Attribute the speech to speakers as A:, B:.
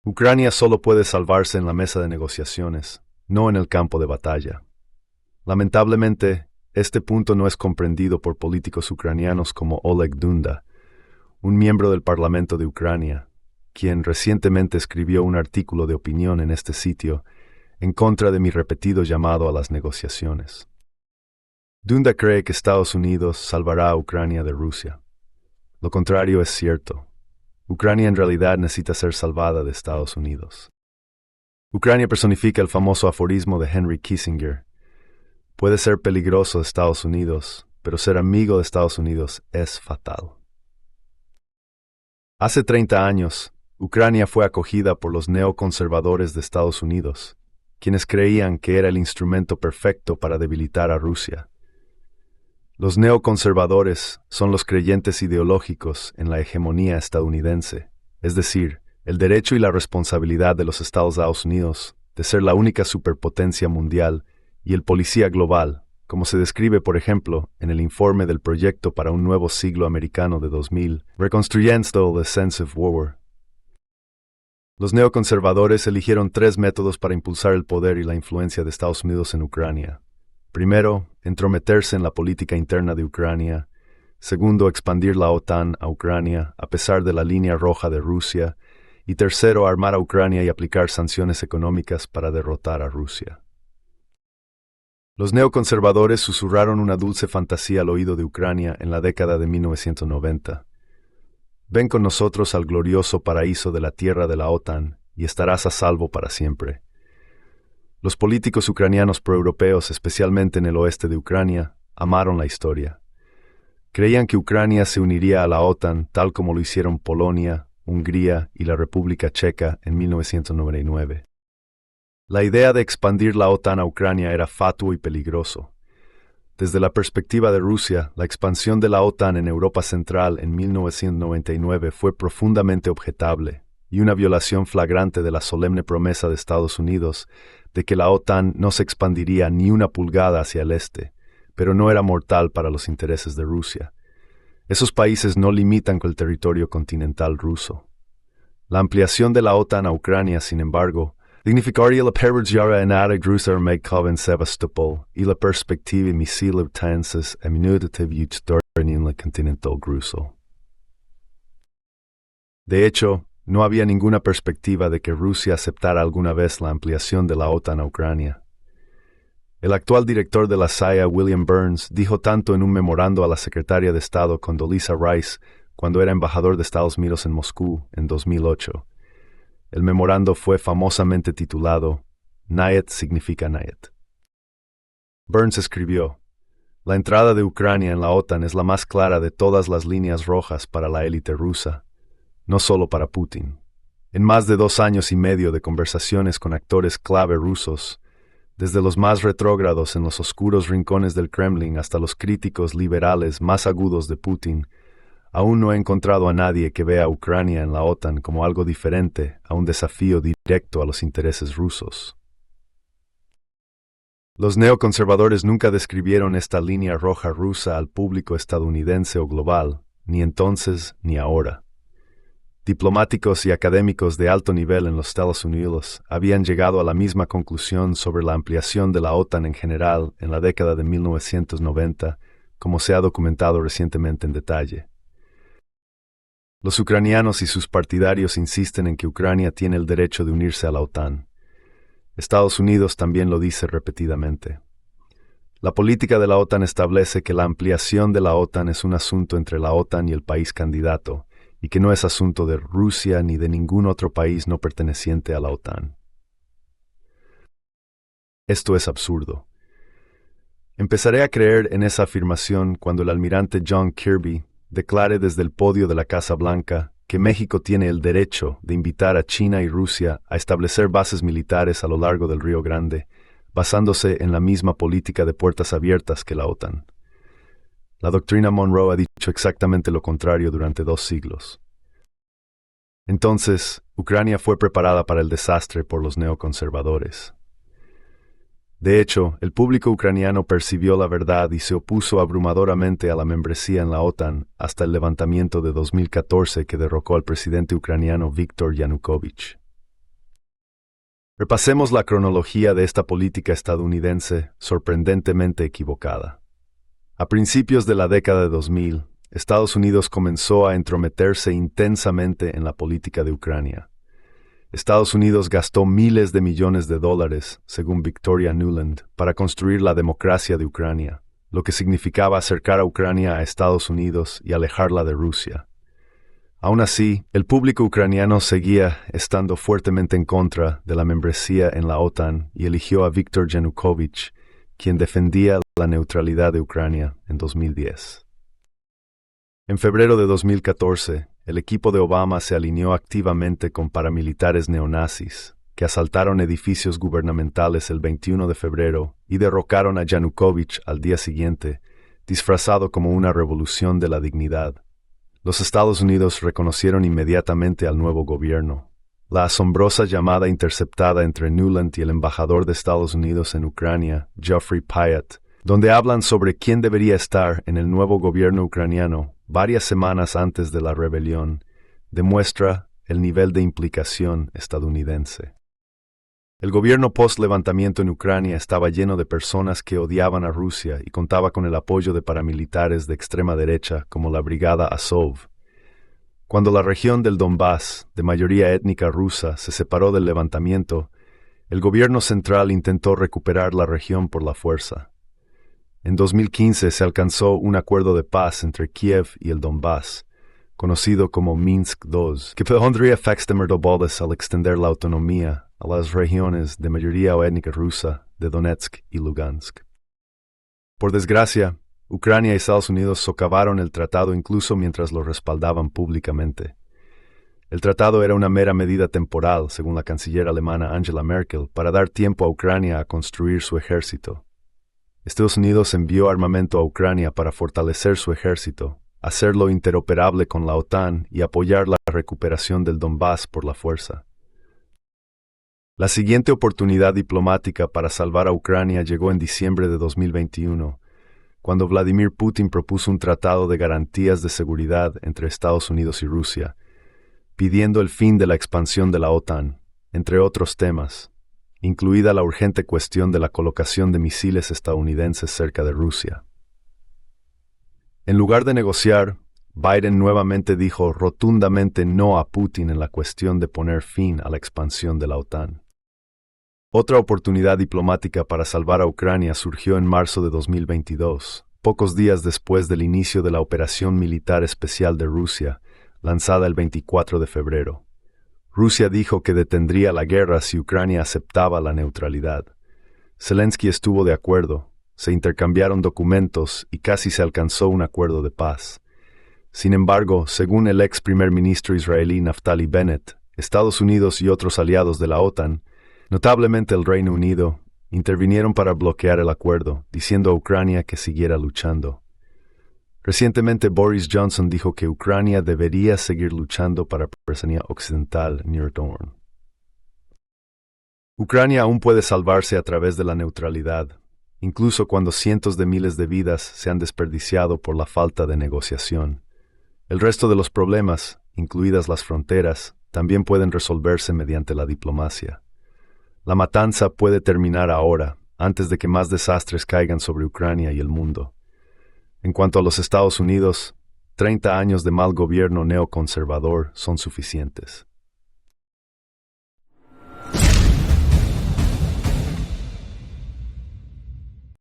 A: Ucrania solo puede salvarse en la mesa de negociaciones, no en el campo de batalla. Lamentablemente, este punto no es comprendido por políticos ucranianos como Oleg Dunda, un miembro del Parlamento de Ucrania, quien recientemente escribió un artículo de opinión en este sitio en contra de mi repetido llamado a las negociaciones. Dunda cree que Estados Unidos salvará a Ucrania de Rusia. Lo contrario es cierto. Ucrania en realidad necesita ser salvada de Estados Unidos. Ucrania personifica el famoso aforismo de Henry Kissinger: puede ser peligroso Estados Unidos, pero ser amigo de Estados Unidos es fatal. Hace 30 años, Ucrania fue acogida por los neoconservadores de Estados Unidos, quienes creían que era el instrumento perfecto para debilitar a Rusia. Los neoconservadores son los creyentes ideológicos en la hegemonía estadounidense, es decir, el derecho y la responsabilidad de los Estados Unidos de ser la única superpotencia mundial y el policía global, como se describe, por ejemplo, en el informe del Proyecto para un Nuevo Siglo Americano de 2000, Reconstruyendo the Sense of War. Los neoconservadores eligieron 3 métodos para impulsar el poder y la influencia de Estados Unidos en Ucrania. Primero, entrometerse en la política interna de Ucrania. Segundo, expandir la OTAN a Ucrania, a pesar de la línea roja de Rusia. Y tercero, armar a Ucrania y aplicar sanciones económicas para derrotar a Rusia. Los neoconservadores susurraron una dulce fantasía al oído de Ucrania en la década de 1990. Ven con nosotros al glorioso paraíso de la tierra de la OTAN y estarás a salvo para siempre. Los políticos ucranianos proeuropeos, especialmente en el oeste de Ucrania, amaron la historia. Creían que Ucrania se uniría a la OTAN tal como lo hicieron Polonia, Hungría y la República Checa en 1999. La idea de expandir la OTAN a Ucrania era fatuo y peligroso. Desde la perspectiva de Rusia, la expansión de la OTAN en Europa Central en 1999 fue profundamente objetable y una violación flagrante de la solemne promesa de Estados Unidos de que la OTAN no se expandiría ni una pulgada hacia el este, pero no era mortal para los intereses de Rusia. Esos países no limitan con el territorio continental ruso. La ampliación de la OTAN a Ucrania, sin embargo, significaría la pérdida en rusa en Sevastopol y la perspectiva misiles tances a menudo en la continental ruso. De hecho, no había ninguna perspectiva de que Rusia aceptara alguna vez la ampliación de la OTAN a Ucrania. El actual director de la CIA, William Burns, dijo tanto en un memorando a la secretaria de Estado Condoleezza Rice cuando era embajador de Estados Unidos en Moscú en 2008. El memorando fue famosamente titulado Nyet significa Nyet. Burns escribió: la entrada de Ucrania en la OTAN es la más clara de todas las líneas rojas para la élite rusa, no solo para Putin. En más de 2 años y medio de conversaciones con actores clave rusos, desde los más retrógrados en los oscuros rincones del Kremlin hasta los críticos liberales más agudos de Putin, aún no he encontrado a nadie que vea a Ucrania en la OTAN como algo diferente a un desafío directo a los intereses rusos. Los neoconservadores nunca describieron esta línea roja rusa al público estadounidense o global, ni entonces ni ahora. Diplomáticos y académicos de alto nivel en los Estados Unidos habían llegado a la misma conclusión sobre la ampliación de la OTAN en general en la década de 1990, como se ha documentado recientemente en detalle. Los ucranianos y sus partidarios insisten en que Ucrania tiene el derecho de unirse a la OTAN. Estados Unidos también lo dice repetidamente. La política de la OTAN establece que la ampliación de la OTAN es un asunto entre la OTAN y el país candidato, y que no es asunto de Rusia ni de ningún otro país no perteneciente a la OTAN. Esto es absurdo. Empezaré a creer en esa afirmación cuando el almirante John Kirby declare desde el podio de la Casa Blanca que México tiene el derecho de invitar a China y Rusia a establecer bases militares a lo largo del Río Grande, basándose en la misma política de puertas abiertas que la OTAN. La doctrina Monroe ha dicho exactamente lo contrario durante 2 siglos. Entonces, Ucrania fue preparada para el desastre por los neoconservadores. De hecho, el público ucraniano percibió la verdad y se opuso abrumadoramente a la membresía en la OTAN hasta el levantamiento de 2014 que derrocó al presidente ucraniano Viktor Yanukovych. Repasemos la cronología de esta política estadounidense sorprendentemente equivocada. A principios de la década de 2000, Estados Unidos comenzó a entrometerse intensamente en la política de Ucrania. Estados Unidos gastó miles de millones de dólares, según Victoria Nuland, para construir la democracia de Ucrania, lo que significaba acercar a Ucrania a Estados Unidos y alejarla de Rusia. Aún así, el público ucraniano seguía estando fuertemente en contra de la membresía en la OTAN y eligió a Viktor Yanukovych, quien defendía la neutralidad de Ucrania en 2010. En febrero de 2014, el equipo de Obama se alineó activamente con paramilitares neonazis, que asaltaron edificios gubernamentales el 21 de febrero y derrocaron a Yanukovych al día siguiente, disfrazado como una revolución de la dignidad. Los Estados Unidos reconocieron inmediatamente al nuevo gobierno. La asombrosa llamada interceptada entre Nuland y el embajador de Estados Unidos en Ucrania, Geoffrey Pyatt, donde hablan sobre quién debería estar en el nuevo gobierno ucraniano varias semanas antes de la rebelión, demuestra el nivel de implicación estadounidense. El gobierno post-levantamiento en Ucrania estaba lleno de personas que odiaban a Rusia y contaba con el apoyo de paramilitares de extrema derecha como la Brigada Azov. Cuando la región del Donbass, de mayoría étnica rusa, se separó del levantamiento, el gobierno central intentó recuperar la región por la fuerza. En 2015 se alcanzó un acuerdo de paz entre Kiev y el Donbass, conocido como Minsk II, que pondría efectos temporales al extender la autonomía a las regiones de mayoría étnica rusa de Donetsk y Lugansk. Por desgracia, Ucrania y Estados Unidos socavaron el tratado incluso mientras lo respaldaban públicamente. El tratado era una mera medida temporal, según la canciller alemana Angela Merkel, para dar tiempo a Ucrania a construir su ejército. Estados Unidos envió armamento a Ucrania para fortalecer su ejército, hacerlo interoperable con la OTAN y apoyar la recuperación del Donbass por la fuerza. La siguiente oportunidad diplomática para salvar a Ucrania llegó en diciembre de 2021, cuando Vladimir Putin propuso un tratado de garantías de seguridad entre Estados Unidos y Rusia, pidiendo el fin de la expansión de la OTAN, entre otros temas, incluida la urgente cuestión de la colocación de misiles estadounidenses cerca de Rusia. En lugar de negociar, Biden nuevamente dijo rotundamente no a Putin en la cuestión de poner fin a la expansión de la OTAN. Otra oportunidad diplomática para salvar a Ucrania surgió en marzo de 2022, pocos días después del inicio de la operación militar especial de Rusia, lanzada el 24 de febrero. Rusia dijo que detendría la guerra si Ucrania aceptaba la neutralidad. Zelensky estuvo de acuerdo, se intercambiaron documentos y casi se alcanzó un acuerdo de paz. Sin embargo, según el ex primer ministro israelí Naftali Bennett, Estados Unidos y otros aliados de la OTAN, notablemente el Reino Unido, intervinieron para bloquear el acuerdo, diciendo a Ucrania que siguiera luchando. Recientemente Boris Johnson dijo que Ucrania debería seguir luchando para la soberanía occidental near Dawn. Ucrania aún puede salvarse a través de la neutralidad, incluso cuando cientos de miles de vidas se han desperdiciado por la falta de negociación. El resto de los problemas, incluidas las fronteras, también pueden resolverse mediante la diplomacia. La matanza puede terminar ahora, antes de que más desastres caigan sobre Ucrania y el mundo. En cuanto a los Estados Unidos, 30 años de mal gobierno neoconservador son suficientes.